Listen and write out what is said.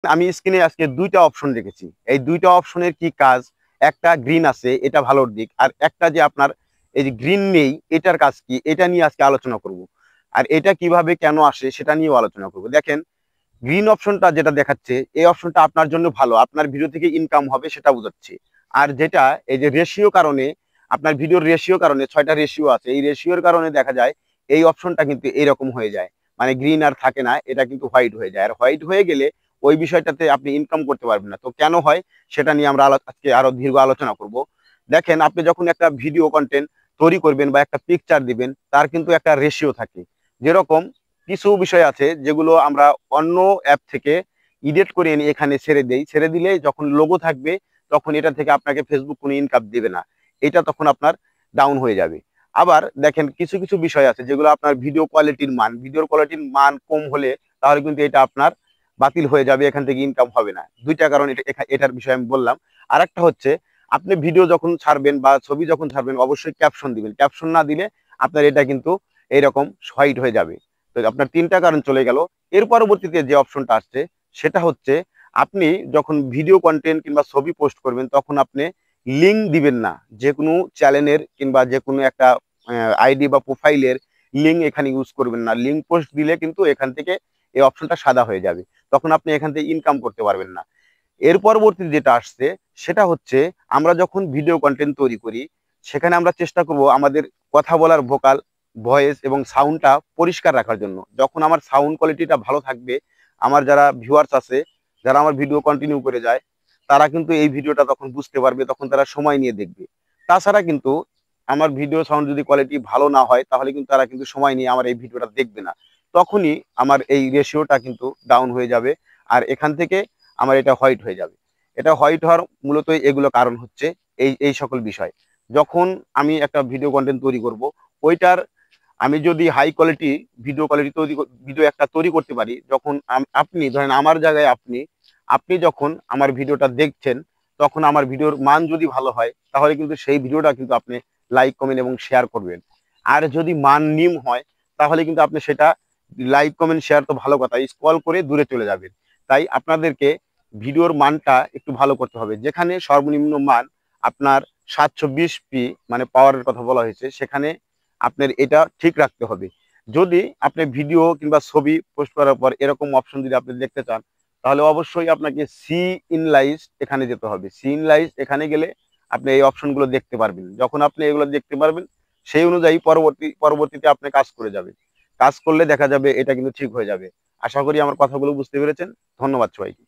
আমি স্ক্রিনে আজকে দুইটা অপশন রেখেছি। এই দুইটা অপশনের কি কাজ? একটা গ্রিন আছে, এটা ভালোর দিক, আর একটা যে আপনার এই যে গ্রিন নেই, এটার কাজ কি, এটা নিয়ে আজকে আলোচনা করব। আর এটা কিভাবে কেন আসে সেটা নিয়েও আলোচনা করব। দেখেন, গ্রিন অপশনটা যেটা দেখাচ্ছে, এই অপশনটা আপনার জন্য ভালো, আপনার ভিডিও থেকে ইনকাম হবে সেটা বোঝাচ্ছে। আর যেটা এই যে রেশিও কারণে, আপনার ভিডিওর রেশিও কারণে 6টা রেশিও আছে, এই রেশিওর কারণে দেখা যায় এই অপশনটা কিন্তু এইরকম হয়ে যায়, মানে গ্রিন আর থাকে না, এটা কিন্তু হোয়াইট হয়ে যায়। আর হোয়াইট হয়ে গেলে ওই বিষয়টাতে আপনি ইনকাম করতে পারবেন না। তো কেন হয় সেটা নিয়ে আমরা আজকে আরো দীর্ঘ আলোচনা করব। দেখেন, আপনি যখন একটা ভিডিও কন্টেন্ট তৈরি করবেন বা একটা পিকচার দিবেন, তার কিন্তু একটা রেশিও থাকে। যেরকম কিছু বিষয় আছে যেগুলো আমরা অন্য অ্যাপ থেকে এডিট করে এনে এখানে ছেড়ে দেই, ছেড়ে দিলে যখন লোগো থাকবে তখন এটা থেকে আপনাকে ফেসবুক কোনো ইনকাম দিবে না, এটা তখন আপনার ডাউন হয়ে যাবে। আবার দেখেন, কিছু কিছু বিষয় আছে যেগুলো আপনার ভিডিওর কোয়ালিটির মান কম হলে তাহলে কিন্তু এটা আপনার বাতিল হয়ে যাবে, এখান থেকে ইনকাম হবে না। দুইটা কারণ এটার বিষয়ে আমি বললাম। আর একটা হচ্ছে, আপনি ভিডিও যখন ছাড়বেন বা ছবি যখন ছাড়বেন অবশ্যই ক্যাপশন দিবেন, ক্যাপশন না দিলে আপনার এটা কিন্তু এইরকম হোয়াইট হয়ে যাবে। তো আপনার তিনটা কারণ চলে গেল। এর পরবর্তীতে যে অপশনটা আসছে সেটা হচ্ছে, আপনি যখন ভিডিও কন্টেন্ট কিংবা ছবি পোস্ট করবেন তখন আপনি লিঙ্ক দিবেন না। যে কোনো চ্যানেলের কিংবা যে কোনো একটা আইডি বা প্রোফাইলের লিঙ্ক এখানে ইউজ করবেন না। লিঙ্ক পোস্ট দিলে কিন্তু এখান থেকে এই অপশনটা সাদা হয়ে যাবে, তখন আপনি এখান থেকে ইনকাম করতে পারবেন না। এর পরবর্তীতে যেটা আসছে সেটা হচ্ছে, আমরা যখন ভিডিও কন্টেন্ট তৈরি করি সেখানে আমরা চেষ্টা করব আমাদের কথা বলার ভোকাল, ভয়েস এবং সাউন্ডটা পরিষ্কার রাখার জন্য। যখন আমার সাউন্ড কোয়ালিটিটা ভালো থাকবে, আমার যারা ভিউয়ার্স আছে, যারা আমার ভিডিও কন্টিনিউ করে যায়, তারা কিন্তু এই ভিডিওটা তখন বুঝতে পারবে, তখন তারা সময় নিয়ে দেখবে। তাছাড়া কিন্তু আমার ভিডিও সাউন্ড যদি কোয়ালিটি ভালো না হয় তাহলে কিন্তু তারা কিন্তু সময় নিয়ে আমার এই ভিডিওটা দেখবে না, তখনই আমার এই রেশিওটা কিন্তু ডাউন হয়ে যাবে। আর এখান থেকে আমার এটা হোয়াইট হয়ে যাবে। এটা হোয়াইট হওয়ার মূলত এগুলো কারণ হচ্ছে এই এই সকল বিষয়। যখন আমি একটা ভিডিও কন্টেন্ট তৈরি করব, ওইটার আমি যদি হাই কোয়ালিটি ভিডিও একটা তৈরি করতে পারি, যখন আপনি ধরেন আমার জায়গায় আপনি আপনি যখন আমার ভিডিওটা দেখছেন, তখন আমার ভিডিওর মান যদি ভালো হয় তাহলে কিন্তু সেই ভিডিওটা কিন্তু আপনি লাইক কমেন্ট এবং শেয়ার করবেন। আর যদি মান নিম্ন হয় তাহলে কিন্তু আপনি সেটা লাইক কমেন্ট শেয়ার তো ভালো কথা, স্ক্রল করে দূরে চলে যাবেন। তাই আপনাদেরকে ভিডিওর মানটা একটু ভালো করতে হবে। যেখানে সর্বনিম্ন মান আপনার 720p মানে পাওয়ারের কথা বলা হয়েছে, সেখানে আপনার এটা ঠিক রাখতে হবে। যদি আপনি ভিডিও কিংবা ছবি পোস্ট করার পর এরকম অপশন যদি আপনি দেখতে চান, তাহলে অবশ্যই আপনাকে সি ইনলাইজ এখানে যেতে হবে। সি ইনলাইজ এখানে গেলে আপনি এই অপশনগুলো দেখতে পারবেন। যখন আপনি এগুলো দেখতে পারবেন, সেই অনুযায়ী পরবর্তীতে আপনি কাজ করে যাবেন। কাজ করলে দেখা যাবে এটা কিন্তু ঠিক হয়ে যাবে। আশা করি আমার কথাগুলো বুঝতে পেরেছেন। ধন্যবাদ সবাইকে।